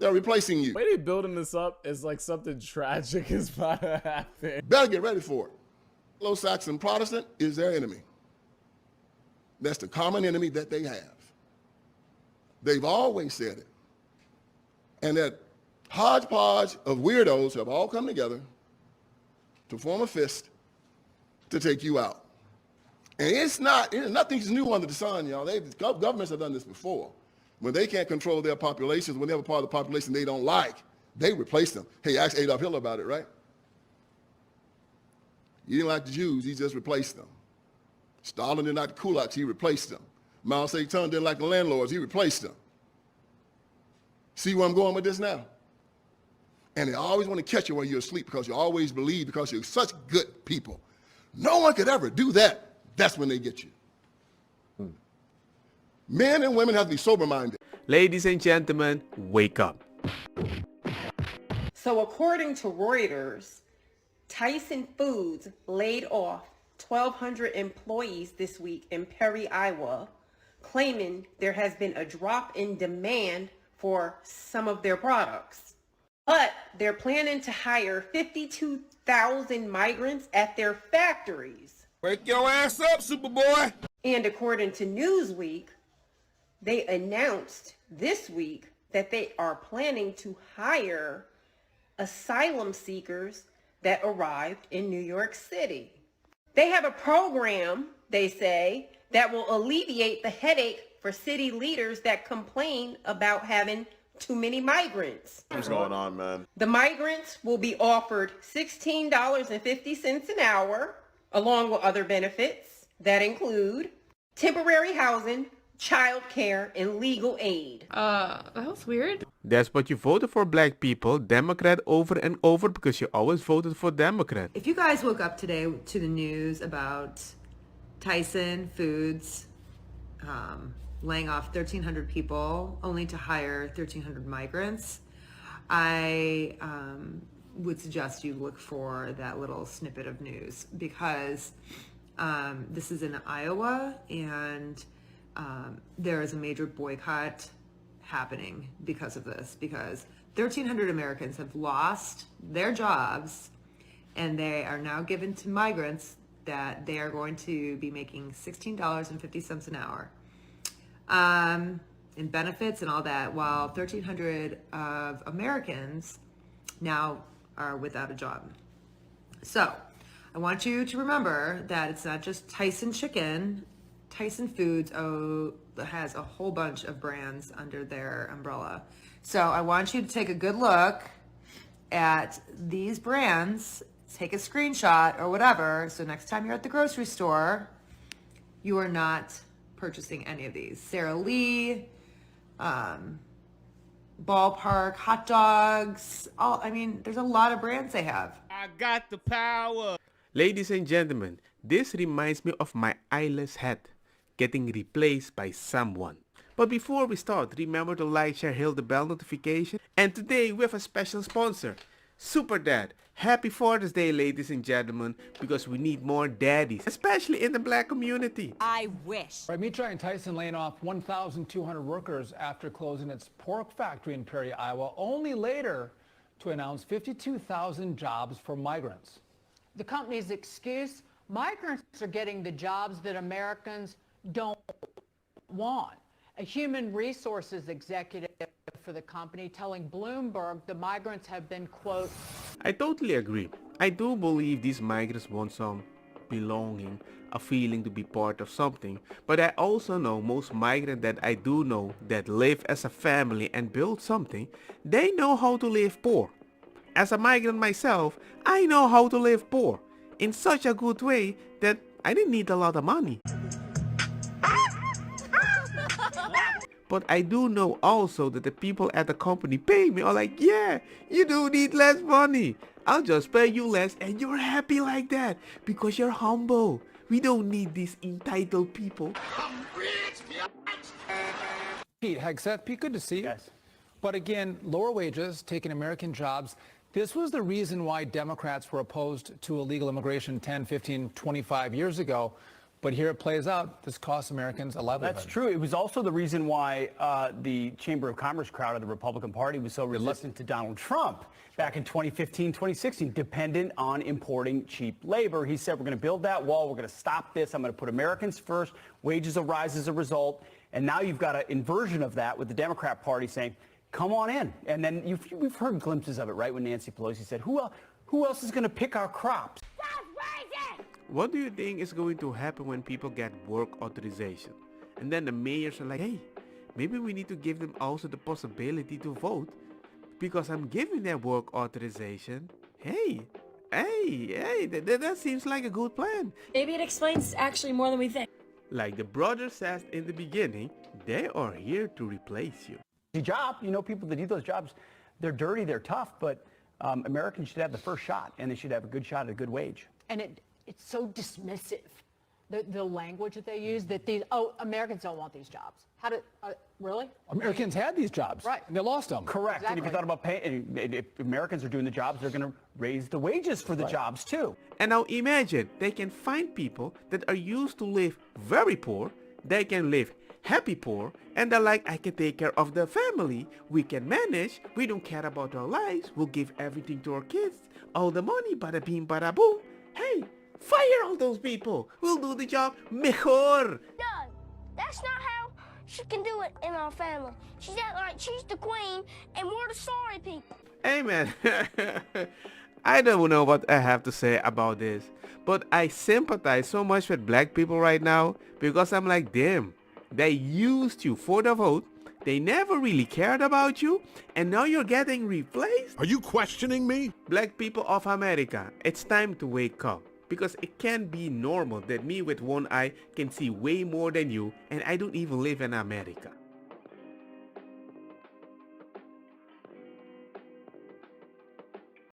They're replacing you. The way they building this up is like something tragic is about to happen. Better get ready for it. Anglo-Saxon Protestant is their enemy. That's the common enemy that they have. They've always said it. And that hodgepodge of weirdos have all come together to form a fist to take you out. And nothing's new under the sun, y'all. Governments have done this before. When they can't control their populations, when they have a part of the population they don't like, they replace them. Hey, ask Adolf Hitler about it, right? He didn't like the Jews, he just replaced them. Stalin didn't like the kulaks, he replaced them. Mao Zedong didn't like the landlords, he replaced them. See where I'm going with this now? And they always want to catch you when you're asleep because you always believe because you're such good people. No one could ever do that. That's when they get you. Men and women have to be sober-minded. Ladies and gentlemen, wake up. So according to Reuters, Tyson Foods laid off 1,200 employees this week in Perry, Iowa, claiming there has been a drop in demand for some of their products. But they're planning to hire 52,000 migrants at their factories. Wake your ass up, Superboy! And according to Newsweek, they announced this week that they are planning to hire asylum seekers that arrived in New York City. They have a program, they say, that will alleviate the headache for city leaders that complain about having too many migrants. What's going on, man? The migrants will be offered $16.50 an hour, along with other benefits that include temporary housing, child care, and legal aid. That was weird. That's what you voted for, black people. Democrat over and over because you always voted for Democrat. If you guys woke up today to the news about Tyson Foods laying off 1,300 people only to hire 1,300 migrants, I would suggest you look for that little snippet of news because this is in Iowa and there is a major boycott happening because of this, because 1,300 Americans have lost their jobs and they are now given to migrants that they are going to be making $16.50 an hour in benefits and all that, while 1,300 of Americans now are without a job. So I want you to remember that it's not just Tyson Chicken. Tyson Foods has a whole bunch of brands under their umbrella. So I want you to take a good look at these brands, take a screenshot or whatever, so next time you're at the grocery store, you are not purchasing any of these. Sara Lee, Ballpark, hot dogs, there's a lot of brands they have. I got the power. Ladies and gentlemen, this reminds me of my eyeless hat getting replaced by someone. But before we start, remember to like, share, hit the bell notification. And today we have a special sponsor, Super Dad. Happy Father's Day, ladies and gentlemen, because we need more daddies, especially in the black community. I wish. Right, meat giant Tyson laying off 1,200 workers after closing its pork factory in Perry, Iowa, only later to announce 52,000 jobs for migrants. The company's excuse, migrants are getting the jobs that Americans don't want. A human resources executive for the company telling Bloomberg the migrants have been, quote, I totally agree. I do believe these migrants want some belonging, a feeling to be part of something. But I also know most migrants that I do know that live as a family and build something, they know how to live poor. As a migrant myself, I know how to live poor in such a good way that I didn't need a lot of money. But I do know also that the people at the company pay me are like, yeah, you do need less money. I'll just pay you less and you're happy like that because you're humble. We don't need these entitled people. I'm rich, Pete Hegseth, Pete, good to see you. Yes. But again, lower wages, taking American jobs. This was the reason why Democrats were opposed to illegal immigration 10, 15, 25 years ago. But here it plays out. This costs Americans a livelihood. That's true. It was also the reason why the Chamber of Commerce crowd of the Republican Party was so resistant to Donald Trump back in 2015, 2016, dependent on importing cheap labor. He said, we're going to build that wall. We're going to stop this. I'm going to put Americans first. Wages will rise as a result. And now you've got an inversion of that with the Democrat Party saying, come on in. And then we've heard glimpses of it, right? When Nancy Pelosi said, who else is going to pick our crops? What do you think is going to happen when people get work authorization? And then the mayors are like, hey, maybe we need to give them also the possibility to vote because I'm giving them work authorization. Hey, that seems like a good plan. Maybe it explains actually more than we think. Like the brother says in the beginning, they are here to replace you. The job, people that do those jobs, they're dirty, they're tough, but Americans should have the first shot, and they should have a good shot at a good wage. And it's so dismissive, the language that they use, that Americans don't want these jobs. Really? Americans had these jobs. Right. And they lost them. Correct. Exactly. And if you thought about paying, if Americans are doing the jobs, they're going to raise the wages for the jobs too. And now imagine they can find people that are used to live very poor, they can live happy poor, and they're like, I can take care of the family, we can manage, we don't care about our lives, we'll give everything to our kids, all the money, bada bing, bada boom. Hey, fire all those people, we'll do the job mejor. No, that's not how she can do it in our family. She's act like she's the queen and we're the sorry people. Hey man, I don't know what I have to say about this, but I sympathize so much with black people right now because I'm like, damn, they used you for the vote, they never really cared about you, and now you're getting replaced? Are you questioning me? Black people of America, it's time to wake up. Because it can't be normal that me with one eye can see way more than you and I don't even live in America.